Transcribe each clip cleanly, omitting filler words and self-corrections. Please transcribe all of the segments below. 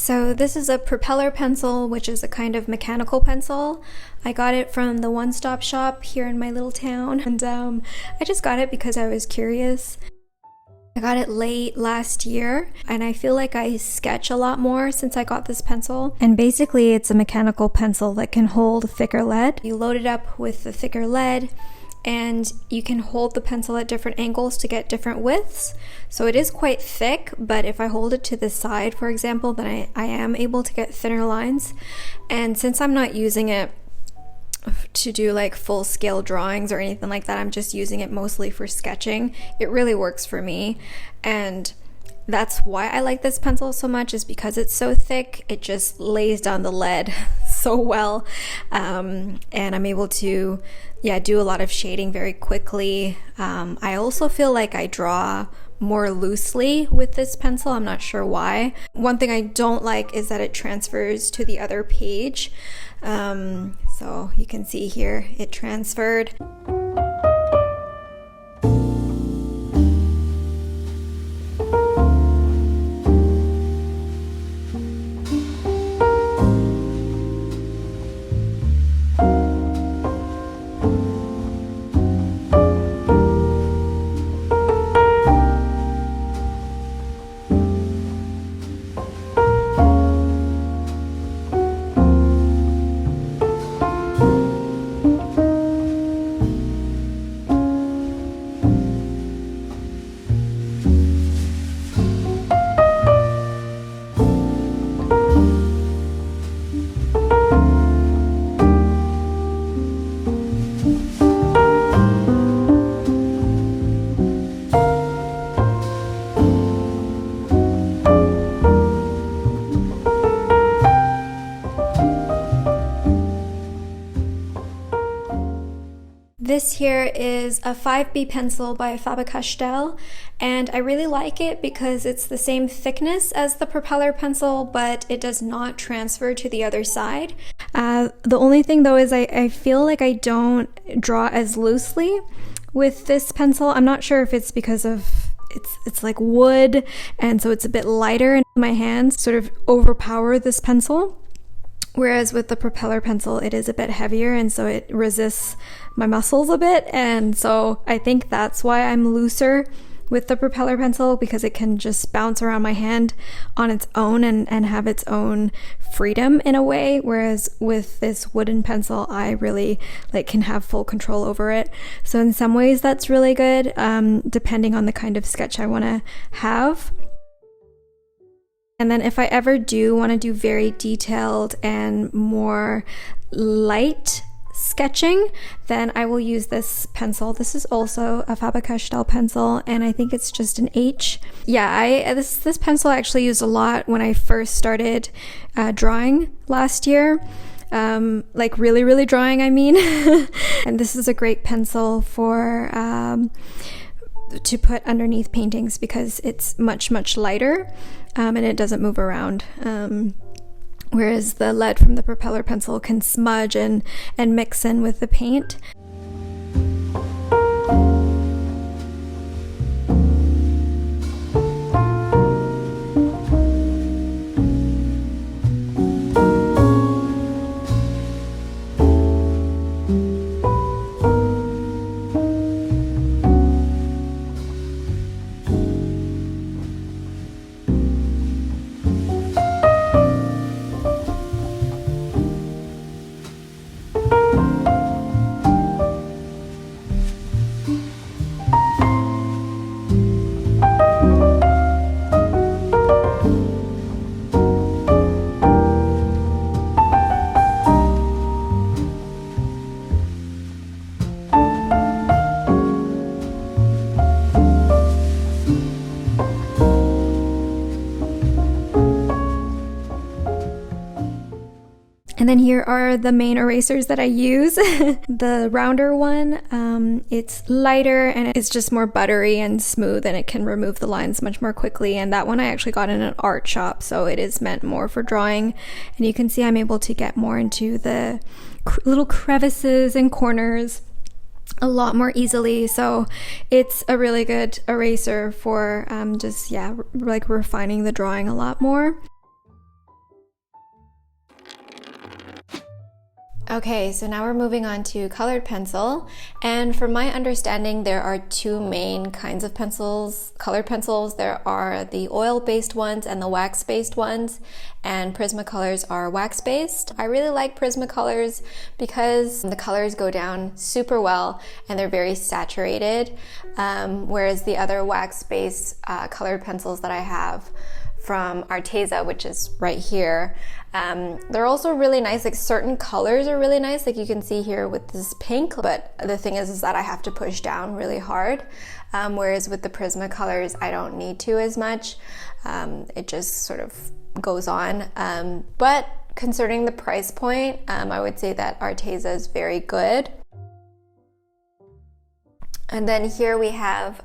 So this is a propeller pencil, which is a kind of mechanical pencil. I got it from the one-stop shop here in my little town, and I just got it because I was curious. I got it late last year, and I feel like I sketch a lot more since I got this pencil. And basically it's a mechanical pencil that can hold thicker lead. You load it up with the thicker lead, and you can hold the pencil at different angles to get different widths. So it is quite thick, but if I hold it to the side, for example, then I am able to get thinner lines. And since I'm not using it to do like full-scale drawings or anything like that, I'm just using it mostly for sketching, it really works for me. And that's why I like this pencil so much, is because it's so thick. It just lays down the lead so well, and I'm able to do a lot of shading very quickly. I also feel like I draw more loosely with this pencil. I'm not sure why. One thing I don't like is that it transfers to the other page. So you can see here it transferred. This here is a 5B pencil by Faber-Castell, and I really like it because it's the same thickness as the propeller pencil, but it does not transfer to the other side. The only thing though is I feel like I don't draw as loosely with this pencil. I'm not sure if it's because of it's like wood, and so it's a bit lighter, and my hands sort of overpower this pencil. Whereas with the propeller pencil, it is a bit heavier, and so it resists my muscles a bit. And so I think that's why I'm looser with the propeller pencil, because it can just bounce around my hand on its own and have its own freedom in a way. Whereas with this wooden pencil, I really can have full control over it. So in some ways that's really good, depending on the kind of sketch I want to have. And then if I ever do want to do very detailed and more light sketching, then I will use this pencil. This is also a Faber-Castell pencil, and I think it's just an H. Yeah, this pencil I actually used a lot when I first started drawing last year. Like really drawing, I mean. And this is a great pencil for to put underneath paintings because it's much lighter, and it doesn't move around. Whereas the lead from the propeller pencil can smudge and mix in with the paint. And then here are the main erasers that I use. The rounder one, it's lighter and it's just more buttery and smooth, and it can remove the lines much more quickly. And that one I actually got in an art shop, so it is meant more for drawing. And you can see I'm able to get more into the little crevices and corners a lot more easily. So it's a really good eraser for just refining the drawing a lot more. Okay, so now we're moving on to colored pencil, and from my understanding there are two main kinds of pencils, colored pencils. There are the oil-based ones and the wax-based ones, and Prismacolors are wax-based. I really like Prismacolors because the colors go down super well and they're very saturated, whereas the other wax-based colored pencils that I have from Arteza, which is right here, they're also really nice. Like certain colors are really nice, like you can see here with this pink, but the thing is that I have to push down really hard, whereas with the Prismacolors I don't need to as much. It just sort of goes on, but concerning the price point, I would say that Arteza is very good. And then here we have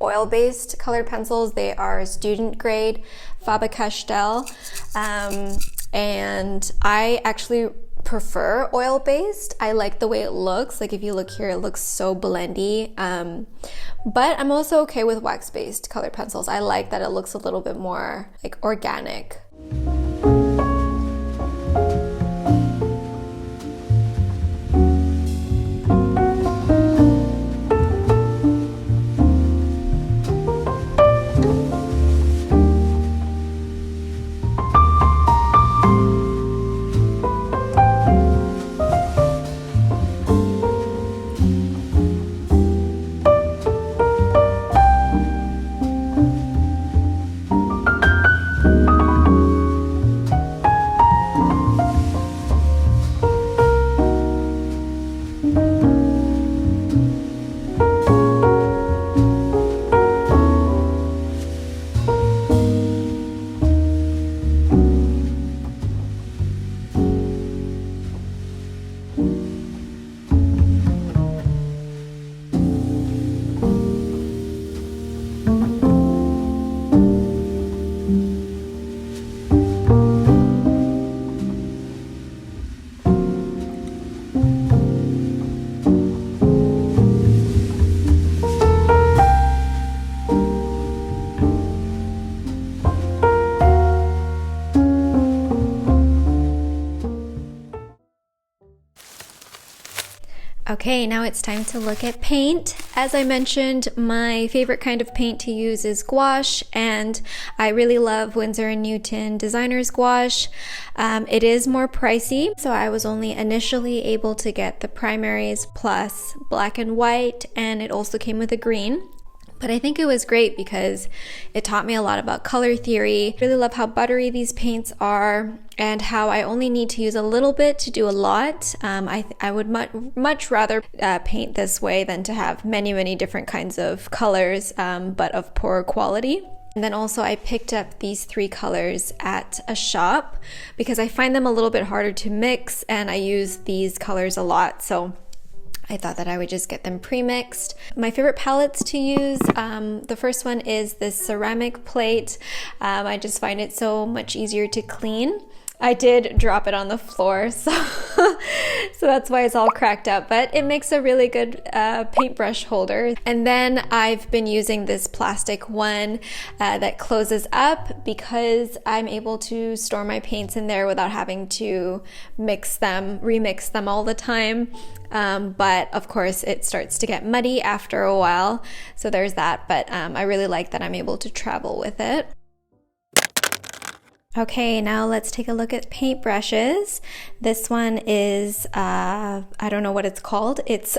oil-based colored pencils. They are student grade faber-castell, and I actually prefer oil-based. I like the way it looks. Like if you look here, it looks so blendy, but I'm also okay with wax-based colored pencils. I like that it looks a little bit more like organic. Okay, now it's time to look at paint. As I mentioned, my favorite kind of paint to use is gouache, and I really love Winsor & Newton Designer's Gouache. It is more pricey, so I was only initially able to get the primaries plus black and white, and it also came with a green. But I think it was great because it taught me a lot about color theory. I really love how buttery these paints are and how I only need to use a little bit to do a lot. I would much rather paint this way than to have many different kinds of colors, but of poor quality. And then also I picked up these three colors at a shop because I find them a little bit harder to mix, and I use these colors a lot. So I thought that I would just get them pre-mixed. My favorite palettes to use, the first one is this ceramic plate. I just find it so much easier to clean. I did drop it on the floor, so that's why it's all cracked up, but it makes a really good paintbrush holder. And then I've been using this plastic one that closes up because I'm able to store my paints in there without having to remix them all the time. But of course it starts to get muddy after a while, so there's that, but I really like that I'm able to travel with it. Okay, now let's take a look at paintbrushes. This one is, I don't know what it's called. It's,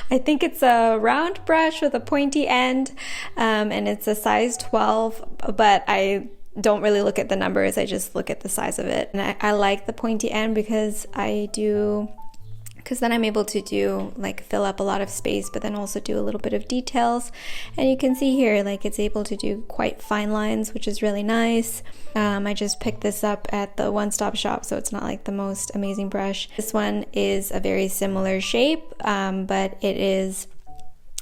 I think it's a round brush with a pointy end, and it's a size 12, but I don't really look at the numbers, I just look at the size of it. And I like the pointy end because then I'm able to fill up a lot of space, but then also do a little bit of details. And you can see here, it's able to do quite fine lines, which is really nice. I just picked this up at the one-stop shop, so it's not like the most amazing brush. This one is a very similar shape, but it is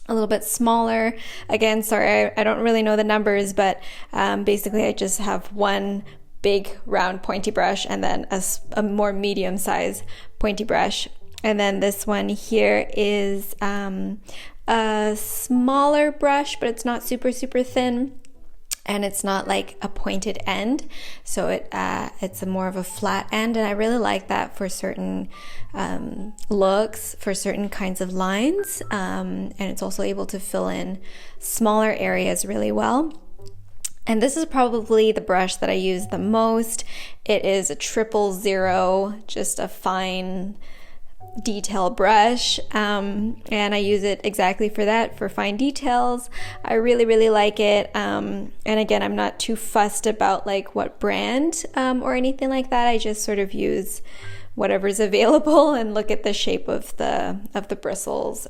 a little bit smaller. Again, sorry, I don't really know the numbers, but basically I just have one big round pointy brush and then a more medium size pointy brush. And then this one here is a smaller brush, but it's not super thin. and it's not like a pointed end, so it's a more of a flat end, and I really like that for certain looks, for certain kinds of lines, and it's also able to fill in smaller areas really well. And this is probably the brush that I use the most. It is a 000, just a fine detail brush, and I use it exactly for that, for fine details. I really like it, and again, I'm not too fussed about like what brand or anything like that. I just sort of use whatever's available and look at the shape of the bristles.